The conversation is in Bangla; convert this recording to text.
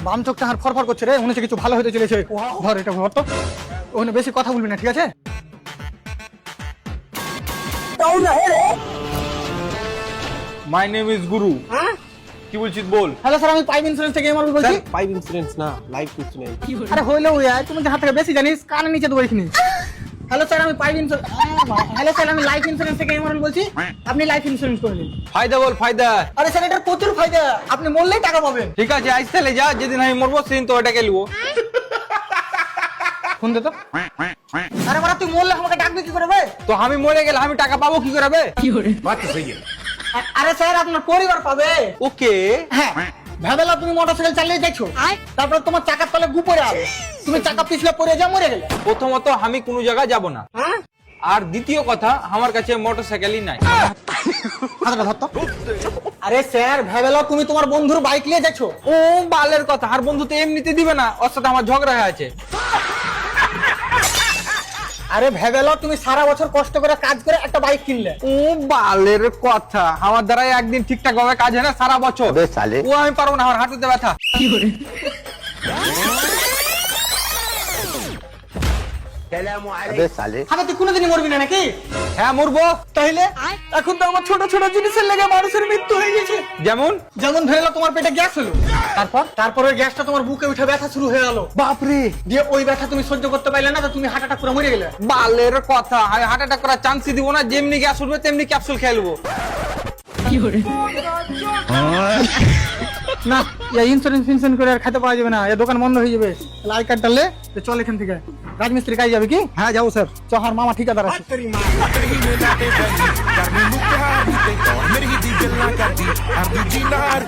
বাম চোখটা আর ফরফর করছে রে, মনে হচ্ছে কিছু ভালো হতে চলেছে। ধর এটা ধর তো, ওখানে বেশি কথা বলবি না, ঠিক আছে? মাই নেম ইজ গুরু। কি বলছিস বল? হ্যালো স্যার, আমি পাইপ ইন্স্যুরেন্স থেকে এমআরবি বলছি। পাইপ ইন্স্যুরেন্স না, লাইফ ইন্স্যুরেন্স। আরে হইলো তুমি যে হাত থেকে বেশি জানিস, কানে নিচে দেবো এখানে। হ্যালো স্যার, আমি পাইপ ইন্স্যুরেন্স, হ্যালো স্যার, আমি লাইফ ইন্স্যুরেন্স থেকে এমআরবি বলছি। আপনি লাইফ ইন্স্যুরেন্স করে নিন। ফায়দা বল, ফায়দা। আরে স্যার, এটার প্রচুর ফায়দা, আপনি মরলেই টাকা পাবেন। ঠিক আছে, আজ তাহলে যা, যেদিন আমি মরবো সেদিন তো ওটাকে নিবো। ফোন দে তো। আরে বাড়া, তুই মরলে আমাকে ডাকবে কি করে বে? তো আমি মরে গেলে আমি টাকা পাবো কি করে বে? আরে স্যার, আপনার পরিবার পাবে। ওকে। হ্যাঁ, ভেবেলা তুমি মোটরসাইকেল চালিয়ে যাচ্ছো, তারপর তোমার চাকার তলে গু পড়ে আলো, তুমি চাকা পিছলে পড়ে যা, মরে গেলে। প্রথমত আমি কোনো জায়গায় যাব না, আর দ্বিতীয় কথা আমার কাছে মোটরসাইকেলই নাই। হাতটা ধর তো। আরে স্যার, ভেবেলা তুমি তোমার বন্ধুর বাইক নিয়ে যাচ্ছো। ও বালের কথা, আর বন্ধু তো এমনিতে দিবে না, ওর সাথে আমার ঝগড়া হয়ে আছে। আরে ভেবেলা তুমি সারা বছর কষ্ট করে কাজ করে একটা বাইক কিনলে। ও বালের কথা, আমার দ্বারা একদিন ঠিকঠাক ভাবে কাজ হয় না সারা বছর। ও আমি পারবো না, আমার হাঁটুতে ব্যথা। আরে তুই কোনোদিনই মরবি না নাকি? হ্যাঁ মরবো। তাইলে এখন তো আমার ছোট ছোট জিনিসের লেগে মানুষের মৃত্যু হয়ে গেছে। যেমন যেমন ধরে নাও, তোমার পেটে গ্যাস হলো, তারপর ওই গ্যাসটা তোমার বুকে উঠে ব্যথা শুরু হয়ে গেল। বাপরে, দিয়ে ওই ব্যথা তুমি সহ্য করতে পারলে না, তো তুমি হার্ট অ্যাটাক করে মরে গেলে। বালের কথা, আমি হার্ট অ্যাটাক করার চান্সই দিব না। যেমনি গ্যাস উঠবে তেমনি ক্যাপসুল খেয়ে নেবো। না, ইন্স্যুরেন্স ফিন্সুরেন্স করে আর খেতে পাওয়া যাবে না, এ দোকান বন্ধ হয়ে যাবে। তাহলে আই কার্ডটা লে, চল এখান থেকে। রাজমিস্ত্রি কাজ যাবে কি? হ্যাঁ যাবো স্যার। চহার মামা ঠিকাদার আছে। मेरी ही दी गल्ला करदी हर दूजी नार